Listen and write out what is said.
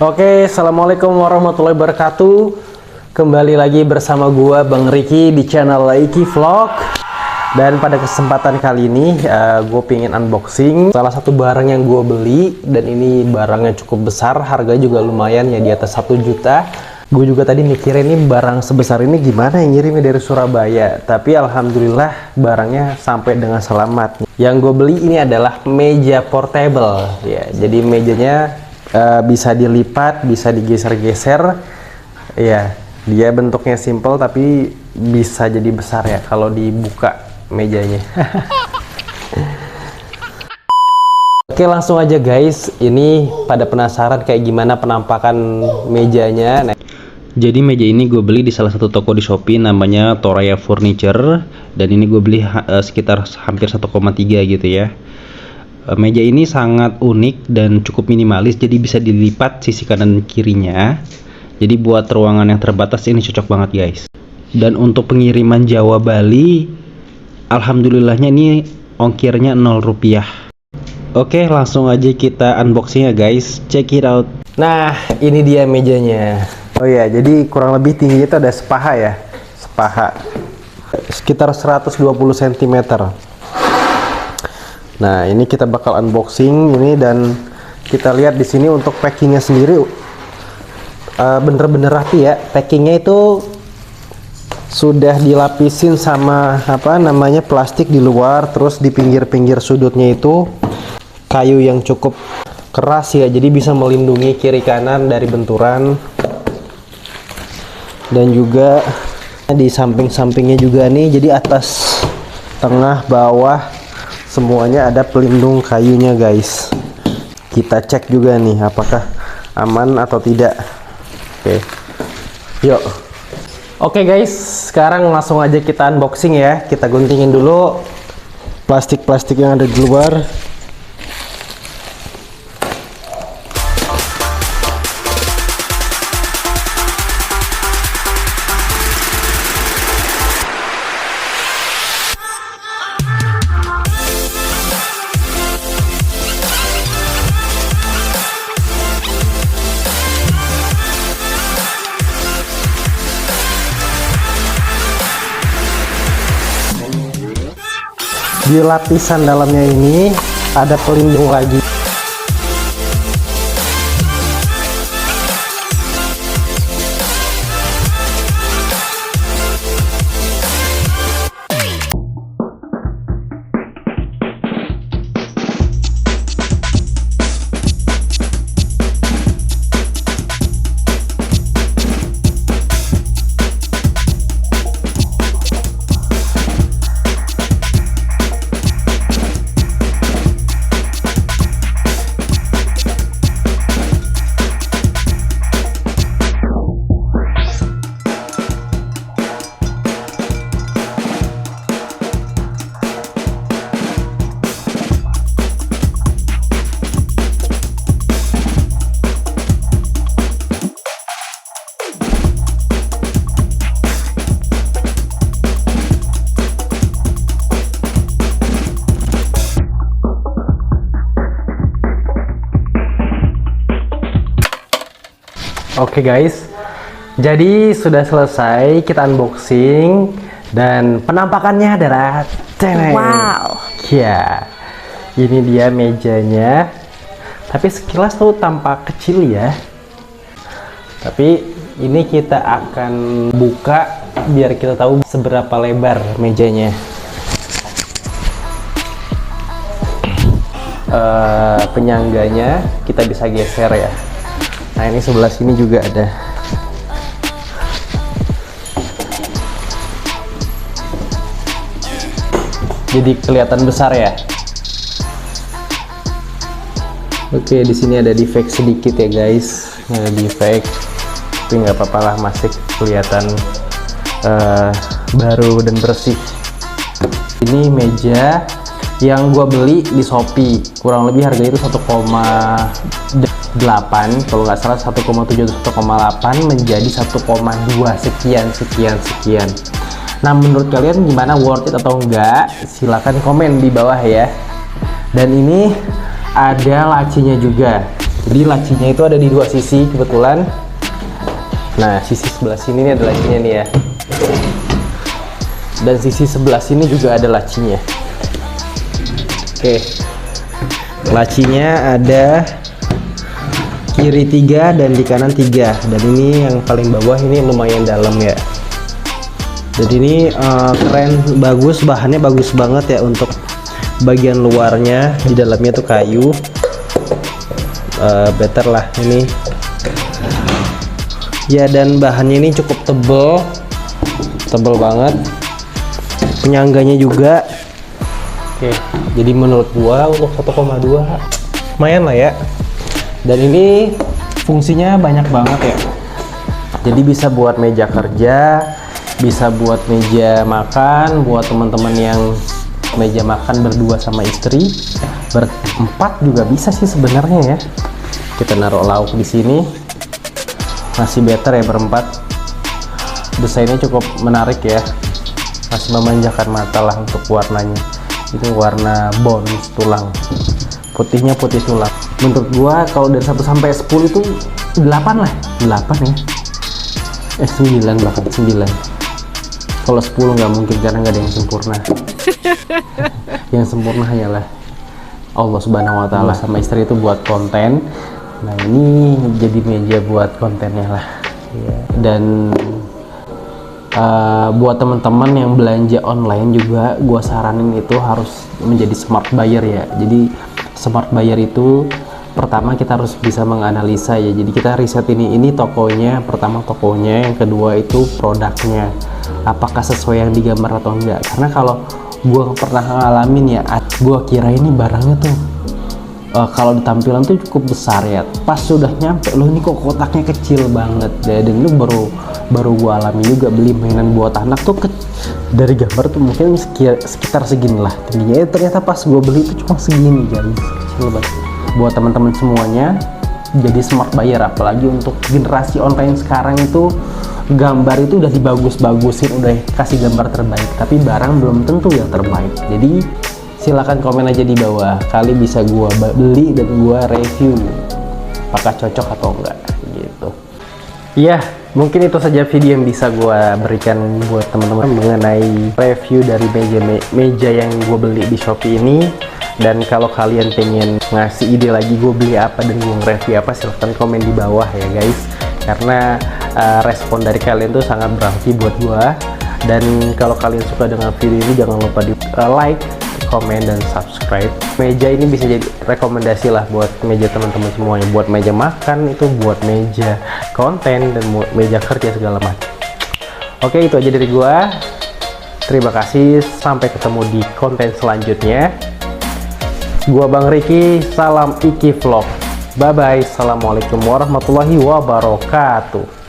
Oke, assalamualaikum warahmatullahi wabarakatuh. Kembali lagi bersama gua Bang Riki di channel Iki Vlog. Dan pada kesempatan kali ini gue pengen unboxing salah satu barang yang gue beli, dan ini barangnya cukup besar, harganya juga lumayan ya, di atas 1 juta. Gue juga tadi mikirin ini barang sebesar ini gimana yang ngirimnya dari Surabaya, tapi alhamdulillah barangnya sampai dengan selamat. Yang gue beli ini adalah meja portable ya, jadi mejanya bisa dilipat, bisa digeser-geser ya. Dia bentuknya simple tapi bisa jadi besar ya kalau dibuka mejanya. Oke, langsung aja guys, ini pada penasaran kayak gimana penampakan mejanya. Nah, jadi meja ini gue beli di salah satu toko di Shopee namanya Toraya Furniture, dan ini gue beli sekitar hampir 1,3 gitu ya. Meja ini sangat unik dan cukup minimalis, jadi bisa dilipat sisi kanan dan kirinya. Jadi buat ruangan yang terbatas ini cocok banget guys. Dan untuk pengiriman Jawa Bali, alhamdulillahnya ini ongkirnya 0 rupiah. Oke, langsung aja kita unboxing ya guys, check it out. Nah, ini dia mejanya. Oh ya, jadi kurang lebih tingginya itu ada sepaha ya, sepaha sekitar 120 cm. Nah, ini kita bakal unboxing ini, dan kita lihat di sini untuk packingnya sendiri bener-bener rapi ya. Packingnya itu sudah dilapisin sama apa namanya plastik di luar, terus di pinggir-pinggir sudutnya itu kayu yang cukup keras ya, jadi bisa melindungi kiri kanan dari benturan. Dan juga di samping-sampingnya juga nih, jadi atas, tengah, bawah semuanya ada pelindung kayunya guys. Kita cek juga nih apakah aman atau tidak. Oke, yuk. Oke guys, sekarang langsung aja kita unboxing ya. Kita guntingin dulu plastik-plastik yang ada di luar. Di lapisan dalamnya ini ada pelindung lagi. Oke guys, jadi sudah selesai kita unboxing, dan penampakannya adalah wow ya, ini dia mejanya. Tapi sekilas tuh tampak kecil ya, tapi ini kita akan buka biar kita tahu seberapa lebar mejanya. Penyangganya kita bisa geser ya. Nah, ini sebelah sini juga ada. Jadi kelihatan besar ya. Oke, di sini ada defect sedikit ya guys. Ada defect, tapi nggak apa-apa lah, masih kelihatan baru dan bersih. Ini meja yang gua beli di Shopee, kurang lebih harganya itu 1,8 kalau nggak salah, 1,7 atau 1,8 menjadi 1,2 sekian. Nah, menurut kalian gimana, worth it atau enggak? Silahkan komen di bawah ya. Dan ini ada lacinya juga. Jadi lacinya itu ada di dua sisi kebetulan. Nah, sisi sebelah sini nih ada lacinya nih ya. Dan sisi sebelah sini juga ada lacinya. Oke. Lacinya ada kiri 3 dan di kanan 3. Dan ini yang paling bawah ini lumayan dalam ya. Jadi ini keren, bagus, bahannya bagus banget ya untuk bagian luarnya. Di dalamnya tuh kayu. Better lah ini. Ya, dan bahannya ini cukup tebel banget. Penyangganya juga. Oke, jadi menurut gua untuk 1,2 lumayan lah ya. Dan ini fungsinya banyak banget ya. Jadi bisa buat meja kerja, bisa buat meja makan, buat teman-teman yang meja makan berdua sama istri, berempat juga bisa sih sebenarnya ya. Kita naruh lauk di sini, masih better ya berempat. Desainnya cukup menarik ya, masih memanjakan mata lah untuk warnanya. Itu warna bones tulang, putihnya putih tulang. Menurut gua kalau dari 1 sampai 10 itu 8 lah, 8 ya. 9 bahkan 9. Kalau 10 nggak mungkin karena nggak ada yang sempurna. Yang sempurna hanyalah Allah Subhanahu Wa Taala sama istri itu buat konten. Nah, ini jadi meja buat kontennya lah ya. Dan buat teman-teman yang belanja online juga gua saranin itu harus menjadi smart buyer ya. Jadi smart buyer itu pertama kita harus bisa menganalisa ya. Jadi kita riset ini tokonya, pertama tokonya, yang kedua itu produknya, apakah sesuai yang digambar atau enggak. Karena kalau gua pernah ngalamin ya, gua kira ini barangnya tuh kalau di tampilan tuh cukup besar ya, pas sudah nyampe loh ini kok kotaknya kecil banget ya. Dan itu baru gua alami juga, beli mainan buat anak tuh dari gambar tuh mungkin sekitar segini lah tingginya, ternyata pas gua beli itu cuma segini guys, kecil banget. Buat teman-teman semuanya jadi smart buyer, apalagi untuk generasi online sekarang itu gambar itu udah dibagus-bagusin, udah kasih gambar terbaik, tapi barang belum tentu yang terbaik. Jadi silahkan komen aja di bawah, kali bisa gua beli dan gua review apakah cocok atau enggak gitu ya. Mungkin itu saja video yang bisa gua berikan buat teman-teman mengenai review dari meja yang gua beli di Shopee ini. Dan kalau kalian pengen ngasih ide lagi gue beli apa dan gue nge-review apa, silahkan komen di bawah ya guys, karena respon dari kalian tuh sangat berarti buat gue. Dan kalau kalian suka dengan video ini jangan lupa di like, komen, dan subscribe. Meja ini bisa jadi rekomendasi lah buat meja teman-teman semuanya, buat meja makan, itu buat meja konten, dan meja kerja segala macam. Oke, itu aja dari gue. Terima kasih, sampai ketemu di konten selanjutnya. Gua Bang Riki, salam Iki Vlog. Bye bye. Assalamualaikum warahmatullahi wabarakatuh.